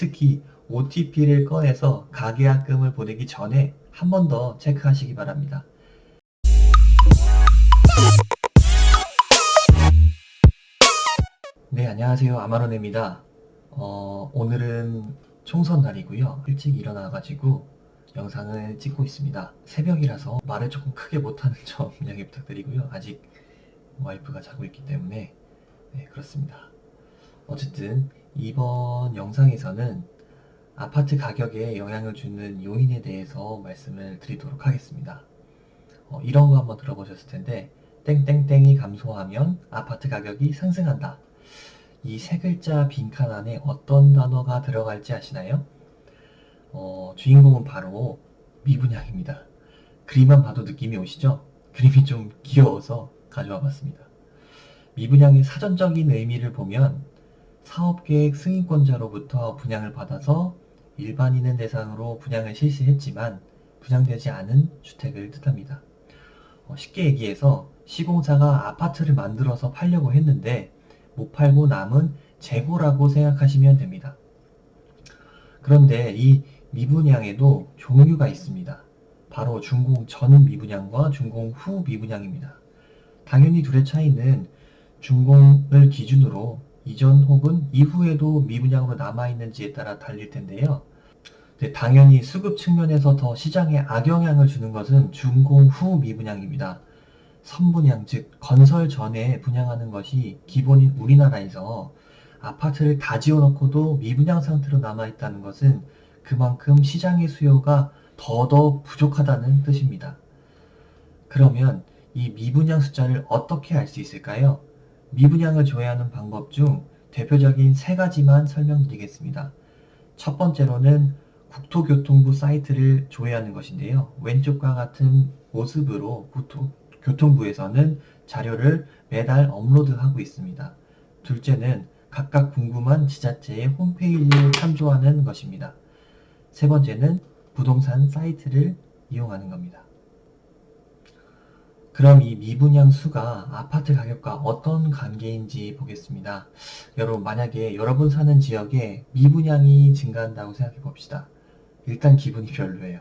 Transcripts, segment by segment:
특히 OTP를 꺼내서 가계약금을 보내기 전에 한 번 더 체크하시기 바랍니다. 네, 안녕하세요. 아마론입니다. 오늘은 총선 날이고요. 일찍 일어나가지고 영상을 찍고 있습니다. 새벽이라서 말을 조금 크게 못하는 점 양해 부탁드리고요. 아직 와이프가 자고 있기 때문에 네, 그렇습니다. 어쨌든 이번 영상에서는 아파트 가격에 영향을 주는 요인에 대해서 말씀을 드리도록 하겠습니다. 이런 거 한번 들어보셨을 텐데 땡땡땡이 감소하면 아파트 가격이 상승한다. 이 세 글자 빈칸 안에 어떤 단어가 들어갈지 아시나요? 주인공은 바로 미분양입니다. 그림만 봐도 느낌이 오시죠? 그림이 좀 귀여워서 가져와 봤습니다. 미분양의 사전적인 의미를 보면 사업계획 승인권자로부터 분양을 받아서 일반인을 대상으로 분양을 실시했지만 분양되지 않은 주택을 뜻합니다. 쉽게 얘기해서 시공사가 아파트를 만들어서 팔려고 했는데 못 팔고 남은 재고라고 생각하시면 됩니다. 그런데 이 미분양에도 종류가 있습니다. 바로 준공 전 미분양과 준공 후 미분양입니다. 당연히 둘의 차이는 준공을 기준으로 이전 혹은 이후에도 미분양으로 남아있는지에 따라 달릴 텐데요. 당연히 수급 측면에서 더 시장에 악영향을 주는 것은 준공 후 미분양입니다. 선분양, 즉 건설 전에 분양하는 것이 기본인 우리나라에서 아파트를 다 지어놓고도 미분양 상태로 남아있다는 것은 그만큼 시장의 수요가 더더 부족하다는 뜻입니다. 그러면 이 미분양 숫자를 어떻게 알 수 있을까요? 미분양을 조회하는 방법 중 대표적인 세 가지만 설명드리겠습니다. 첫 번째로는 국토교통부 사이트를 조회하는 것인데요. 왼쪽과 같은 모습으로 교통부에서는 자료를 매달 업로드하고 있습니다. 둘째는 각각 궁금한 지자체의 홈페이지를 참조하는 것입니다. 세 번째는 부동산 사이트를 이용하는 겁니다. 그럼 이 미분양 수가 아파트 가격과 어떤 관계인지 보겠습니다. 여러분, 만약에 여러분 사는 지역에 미분양이 증가한다고 생각해 봅시다. 일단 기분이 별로예요.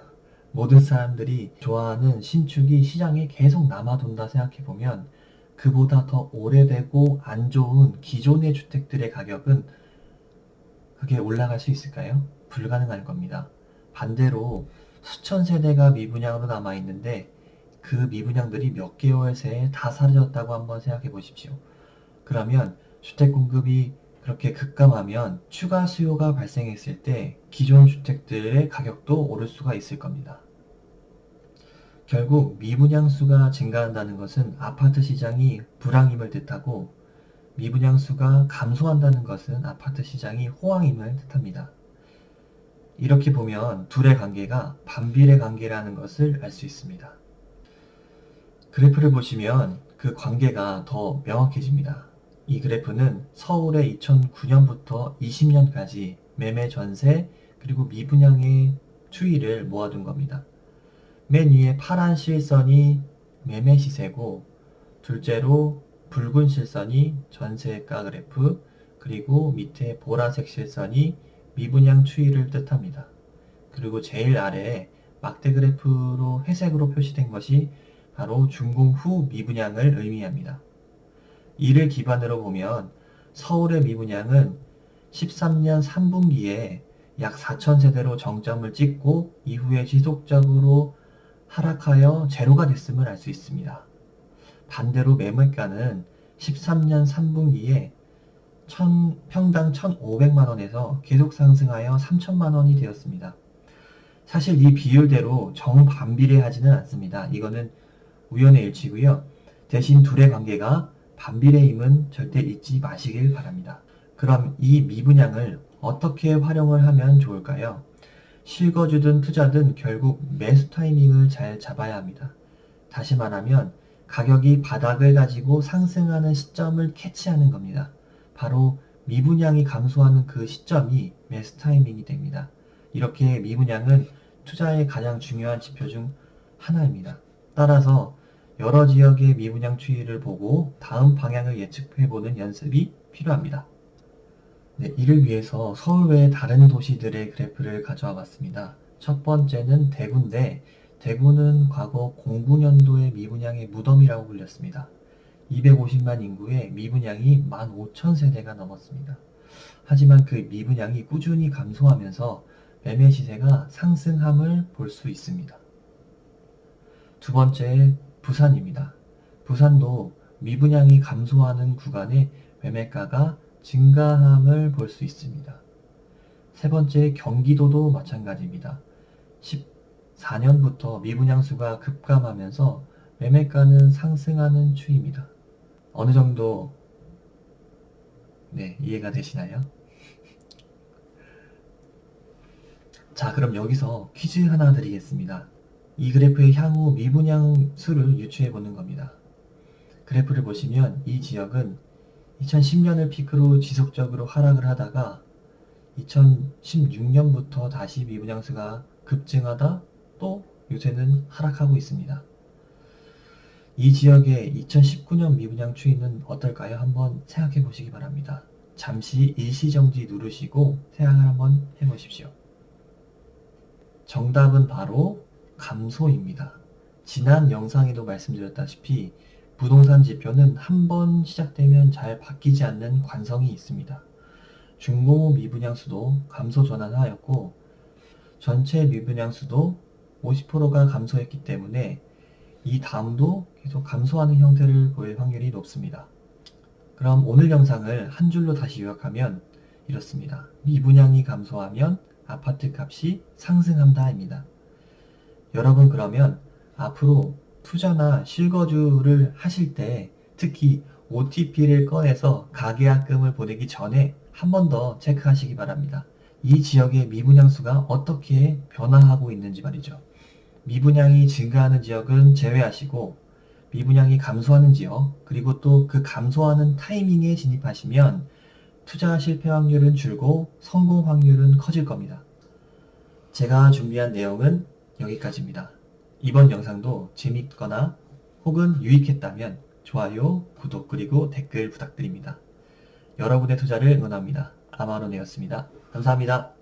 모든 사람들이 좋아하는 신축이 시장에 계속 남아돈다 생각해 보면 그보다 더 오래되고 안 좋은 기존의 주택들의 가격은 그게 올라갈 수 있을까요? 불가능할 겁니다. 반대로 수천 세대가 미분양으로 남아있는데 그 미분양들이 몇 개월 새에 다 사라졌다고 한번 생각해 보십시오. 그러면 주택 공급이 그렇게 급감하면 추가 수요가 발생했을 때 기존 주택들의 가격도 오를 수가 있을 겁니다. 결국 미분양 수가 증가한다는 것은 아파트 시장이 불황임을 뜻하고 미분양 수가 감소한다는 것은 아파트 시장이 호황임을 뜻합니다. 이렇게 보면 둘의 관계가 반비례 관계라는 것을 알 수 있습니다. 그래프를 보시면 그 관계가 더 명확해집니다. 이 그래프는 서울의 2009년부터 20년까지 매매 전세 그리고 미분양의 추이를 모아둔 겁니다. 맨 위에 파란 실선이 매매 시세고 둘째로 붉은 실선이 전세가 그래프 그리고 밑에 보라색 실선이 미분양 추이를 뜻합니다. 그리고 제일 아래에 막대 그래프로 회색으로 표시된 것이 바로 준공 후 미분양을 의미합니다. 이를 기반으로 보면 서울의 미분양은 13년 3분기에 약 4,000세대로 정점을 찍고 이후에 지속적으로 하락하여 제로가 됐음을 알 수 있습니다. 반대로 매물가는 13년 3분기에 평당 1,500만원에서 계속 상승하여 3,000만원이 되었습니다. 사실 이 비율대로 정반비례하지는 않습니다. 이거는 우연의 일치고요. 대신 둘의 관계가 반비례임은 절대 잊지 마시길 바랍니다. 그럼 이 미분양을 어떻게 활용을 하면 좋을까요? 실거주든 투자든 결국 매수 타이밍을 잘 잡아야 합니다. 다시 말하면 가격이 바닥을 가지고 상승하는 시점을 캐치하는 겁니다. 바로 미분양이 감소하는 그 시점이 매수 타이밍이 됩니다. 이렇게 미분양은 투자의 가장 중요한 지표 중 하나입니다. 따라서 여러 지역의 미분양 추이를 보고 다음 방향을 예측해보는 연습이 필요합니다. 네, 이를 위해서 서울 외 다른 도시들의 그래프를 가져와 봤습니다. 첫 번째는 대구인데, 대구는 과거 09년도의 미분양의 무덤이라고 불렸습니다. 250만 인구의 미분양이 15,000세대가 넘었습니다. 하지만 그 미분양이 꾸준히 감소하면서 매매 시세가 상승함을 볼 수 있습니다. 두 번째, 부산입니다. 부산도 미분양이 감소하는 구간에 매매가가 증가함을 볼 수 있습니다. 세 번째, 경기도도 마찬가지입니다. 14년부터 미분양 수가 급감하면서 매매가는 상승하는 추이입니다. 어느 정도 이해가 되시나요? 자, 그럼 여기서 퀴즈 하나 드리겠습니다. 이 그래프의 향후 미분양 수를 유추해 보는 겁니다. 그래프를 보시면 이 지역은 2010년을 피크로 지속적으로 하락을 하다가 2016년부터 다시 미분양 수가 급증하다 또 요새는 하락하고 있습니다. 이 지역의 2019년 미분양 추이는 어떨까요? 한번 생각해 보시기 바랍니다. 잠시 일시정지 누르시고 생각을 한번 해보십시오. 정답은 바로 감소입니다. 지난 영상에도 말씀드렸다시피 부동산 지표는 한 번 시작되면 잘 바뀌지 않는 관성이 있습니다. 중공업 미분양 수도 감소 전환하였고 전체 미분양 수도 50%가 감소했기 때문에 이 다음도 계속 감소하는 형태를 보일 확률이 높습니다. 그럼 오늘 영상을 한 줄로 다시 요약하면 이렇습니다. 미분양이 감소하면 아파트 값이 상승한다입니다. 여러분, 그러면 앞으로 투자나 실거주를 하실 때 특히 OTP를 꺼내서 가계약금을 보내기 전에 한 번 더 체크하시기 바랍니다. 이 지역의 미분양 수가 어떻게 변화하고 있는지 말이죠. 미분양이 증가하는 지역은 제외하시고 미분양이 감소하는 지역, 그리고 또 그 감소하는 타이밍에 진입하시면 투자 실패 확률은 줄고 성공 확률은 커질 겁니다. 제가 준비한 내용은 여기까지입니다. 이번 영상도 재밌거나 혹은 유익했다면 좋아요, 구독 그리고 댓글 부탁드립니다. 여러분의 투자를 응원합니다. 아마론이었습니다. 감사합니다.